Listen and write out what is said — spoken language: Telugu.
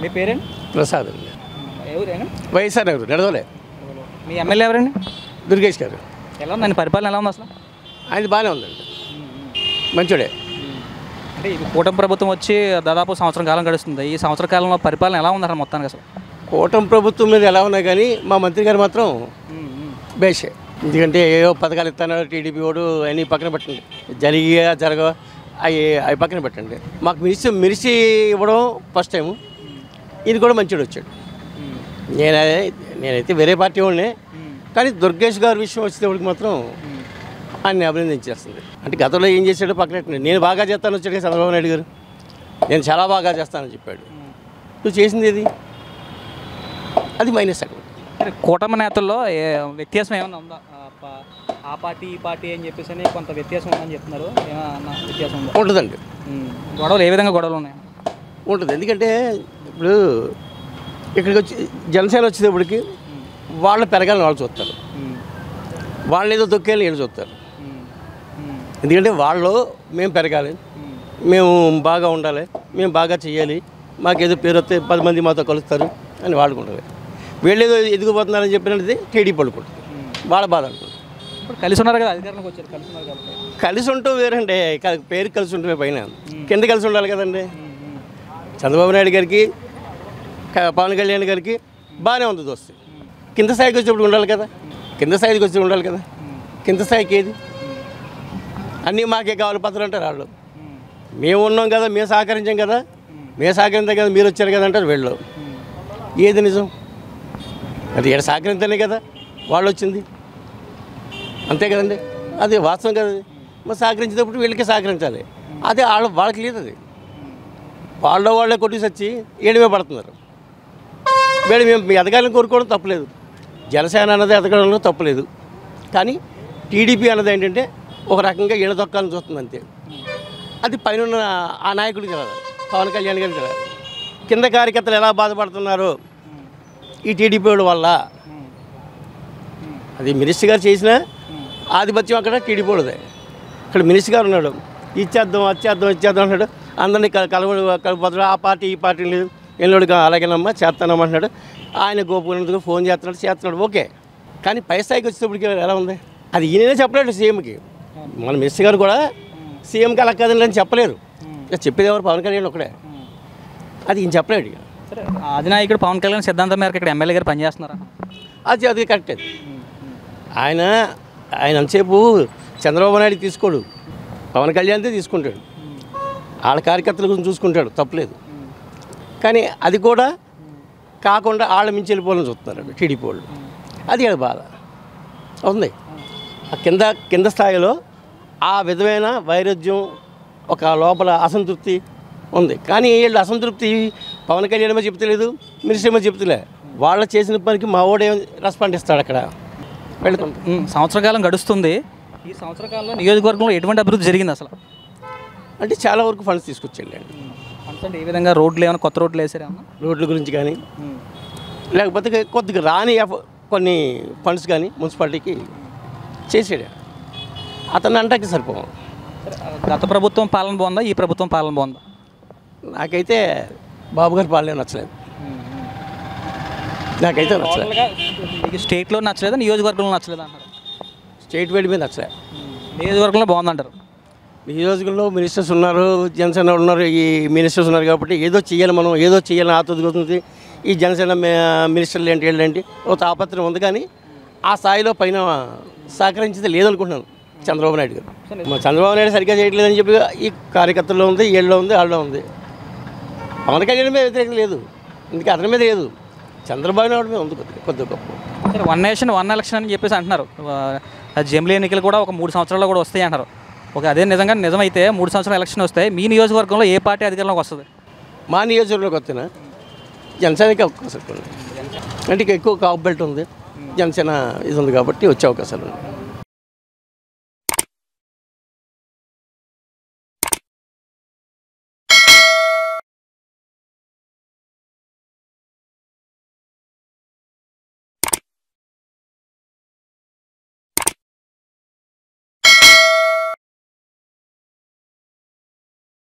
మీ పేరేంటి? ప్రసాద్ అండి. ఎవరైనా వైఎస్ఆర్ నగర్ నడవలే. మీ ఎమ్మెల్యే ఎవరండి? దుర్గేష్ గారు. ఎలా ఉందండి పరిపాలన, ఎలా ఉంది అసలు? ఆయన బాగానే ఉందండి, మంచోడే. అంటే ఇది కూటమి ప్రభుత్వం వచ్చి దాదాపు సంవత్సరం కాలం గడుస్తుంది. ఈ సంవత్సర కాలంలో పరిపాలన ఎలా ఉందంటారు మొత్తానికి అసలు? కూటమి ప్రభుత్వం మీద ఎలా ఉన్నాయి కానీ మా మంత్రి గారు మాత్రం బేషే. ఎందుకంటే ఏవో పథకాలు ఇస్తున్నాడు టీడీపీ వాడు, అన్నీ పక్కన పెట్టండి, జరగ అవి పక్కన పెట్టండి. మాకు మిరిసి ఇవ్వడం ఫస్ట్ టైము. ఇది కూడా మంచిగా వచ్చాడు. నేనైతే వేరే పార్టీ వాడినే, కానీ దుర్గేష్ గారి విషయం వచ్చేటప్పటికి మాత్రం ఆయన అభినందించేస్తుంది. అంటే గతంలో ఏం చేశాడో పక్కన పెట్టండి. నేను బాగా చేస్తాను వచ్చాడు చంద్రబాబు నాయుడు గారు, నేను చాలా బాగా చేస్తానని చెప్పాడు. నువ్వు చేసింది ఏది? అది మైనస్. అక్కడ కూటమి నేతల్లో వ్యత్యాసం ఏమైనా ఉందా? ఆ పార్టీ ఈ పార్టీ అని చెప్పేసి అని కొంత వ్యత్యాసం ఉందని చెప్తున్నారు. ఏమన్నా వ్యత్యాసం ఉందా? ఉంటుందండి. గొడవలు ఏ విధంగా గొడవలు ఉన్నాయి? ఉంటుంది. ఎందుకంటే ఇప్పుడు ఇక్కడికి వచ్చి జనసేన వచ్చేటప్పటికి వాళ్ళు పెరగాలని వాళ్ళు చూస్తారు, వాళ్ళు ఏదో తొక్కేయాలని వీళ్ళు చూస్తారు. ఎందుకంటే వాళ్ళు మేము పెరగాలి, మేము బాగా ఉండాలి, మేము బాగా చేయాలి, మాకేదో పేరు వస్తే 10 మంది మాతో కలుస్తారు అని వాడుకుంటారు. వీళ్ళు ఏదో ఎదిగిపోతున్నారని చెప్పినది టీడీ పడుకుంటుంది, వాళ్ళ బాధ అనుకుంటుంది. ఇప్పుడు కలిసి ఉన్నారు కదా, అధికారంలోకి వచ్చారు, కలిసి ఉన్నారు కాబట్టి కలిసి ఉంటూ వేరండి. పేరు కలిసి ఉంటే పైన కింద కలిసి ఉండాలి కదండి. చంద్రబాబు నాయుడు గారికి పవన్ కళ్యాణ్ గారికి బాగానే ఉంది దోస్తు. కింద స్థాయికి వచ్చేప్పుడు ఉండాలి కదా, కింద స్థాయికి వచ్చి ఉండాలి కదా. కింద స్థాయికి ఏది అన్నీ మాకే కావాలి పత్రం అంటారు వాళ్ళు. మేము ఉన్నాం కదా, మేము సహకరించాం కదా, మేము సహకరించాం కదా, మీరు వచ్చారు కదా అంటారు వీళ్ళు. ఏది నిజం? అది ఇక్కడ సహకరించనే కదా వాళ్ళు వచ్చింది, అంతే కదండి. అది వాస్తవం కదా. మరి సహకరించేటప్పుడు వీళ్ళకి సహకరించాలి. అదే వాళ్ళకి లేదు. అది వాళ్ళే కొట్టి వచ్చి ఏడుమే పడుతున్నారు. వీళ్ళు మేము ఎదగాలని కోరుకోవడం తప్పలేదు, జనసేన అన్నది ఎదగడంలో తప్పలేదు. కానీ టీడీపీ అన్నది ఏంటంటే ఒక రకంగా ఈడ దొక్కాలని చూస్తుంది అంతే. అది పైన ఆ నాయకుడికి తెలియదు, పవన్ కళ్యాణ్ గారికి తెలియదు. కింద కార్యకర్తలు ఎలా బాధపడుతున్నారో ఈ టీడీపీ వాళ్ళ వల్ల. అది మినిస్టర్ గారు చేసిన ఆధిపత్యం అక్కడ టీడీపీ వాళ్ళదే. ఇక్కడ మినిస్టర్ గారు ఉన్నాడు, ఇచ్చేద్దాం అన్నాడు, అందరినీ కలుపుతాడు. ఆ పార్టీ ఈ పార్టీ లేదు, ఎల్లుడిగా అలాగేనమ్మా చేస్తానమ్మంటున్నాడు. ఆయన గోపుకున్నందుకు ఫోన్ చేస్తున్నాడు ఓకే. కానీ పై స్థాయికి వచ్చేటప్పటికి ఎలా ఉంది? అది ఈయననే చెప్పలేడు సీఎంకి. మన మినిస్టర్ గారు కూడా సీఎంకి అలా కదండి అని చెప్పలేరు. చెప్పేది ఎవరు? పవన్ కళ్యాణ్ ఒకడే. అది ఈయన చెప్పలేడు. ఇక సరే, అధినాయకుడు పవన్ కళ్యాణ్ సిద్ధాంతం మేరకు ఇక్కడ ఎమ్మెల్యే గారు పనిచేస్తున్నారా? అది కరెక్ట్. అది ఆయన అంతసేపు చంద్రబాబు నాయుడు తీసుకోడు, పవన్ కళ్యాణ్తే తీసుకుంటాడు. వాళ్ళ కార్యకర్తల గురించి చూసుకుంటాడు, తప్పలేదు. కానీ అది కూడా కాకుండా వాళ్ళ మించి వెళ్ళిపోవాలని చూస్తున్నారు టీడీపీ వాళ్ళు. అది అది బాధ ఉంది. ఆ కింద స్థాయిలో ఆ విధమైన వైరుధ్యం, ఒక లోపల అసంతృప్తి ఉంది. కానీ వీళ్ళు అసంతృప్తి పవన్ కళ్యాణ్ ఏమో చెప్తలేదు, మినిస్టర్ ఏమో చెప్తలే. వాళ్ళు చేసిన పనికి మా ఓడేమో రెస్పాండ్ ఇస్తాడు అక్కడ. సంవత్సర కాలం గడుస్తుంది. ఈ సంవత్సర కాలంలో నియోజకవర్గంలో ఎటువంటి అభివృద్ధి జరిగింది అసలు? అంటే చాలా వరకు ఫండ్స్ తీసుకొచ్చేయండి. ఫండ్స్ అంటే ఏ విధంగా? రోడ్లు ఏమైనా కొత్త రోడ్లు వేసారేమన్నా? రోడ్ల గురించి కానీ, లేకపోతే కొద్దిగా రాని కొన్ని ఫండ్స్ కానీ మున్సిపాలిటీకి చేసాడు. అతను అంటాకి సరిపోం. గత ప్రభుత్వం పాలన బాగుందా, ఈ ప్రభుత్వం పాలన బాగుందా? నాకైతే బాబు గారి పాలన నచ్చలేదు. నాకైతే నచ్చలేదు. స్టేట్లో నచ్చలేదా, నియోజకవర్గంలో నచ్చలేదా అంటారు? స్టేట్ వైడ్ మీద నచ్చలేదు, నియోజకవర్గంలో బాగుందంటారు. నియోజకవర్గంలో మినిస్టర్స్ ఉన్నారు, జనసేన ఉన్నారు, ఈ మినిస్టర్స్ ఉన్నారు కాబట్టి ఏదో చేయాలి, మనం ఏదో చేయాలని ఆతొదుగుతుంది. ఈ జనసేన మినిస్టర్లు ఏంటి ఒక తాపత్రం ఉంది. కానీ ఆ స్థాయిలో పైన సహకరించేది లేదనుకుంటున్నాను చంద్రబాబు నాయుడు గారు. చంద్రబాబు నాయుడు సరిగ్గా చేయట్లేదని చెప్పి ఈ కార్యకర్తల్లో ఉంది, ఏళ్ళలో ఉంది, వాళ్ళలో ఉంది. పవన్ కళ్యాణ్ మీద వ్యతిరేకత లేదు, అందుకే అతని మీద లేదు, చంద్రబాబు నాయుడు మీద ఉంది కొద్ది గొప్ప. సరే, 1 నేషన్ 1 ఎలక్షన్ అని చెప్పేసి అంటున్నారు. జమిలీ ఎన్నికలు కూడా ఒక 3 సంవత్సరాల్లో కూడా వస్తాయి అంటారు. అదే నిజమైతే 3 సంవత్సరాల ఎలక్షన్ వస్తాయి. మీ నియోజకవర్గంలో ఏ పార్టీ అధికారంలోకి వస్తుంది? మా నియోజకవర్గంలోకి వస్తేనా జనసేనకి అవకాశాలు, అంటే ఎక్కువ కాపు బెల్ట్ ఉంది, జనసేన ఇది ఉంది కాబట్టి వచ్చే అవకాశాలు ఉన్నాయి.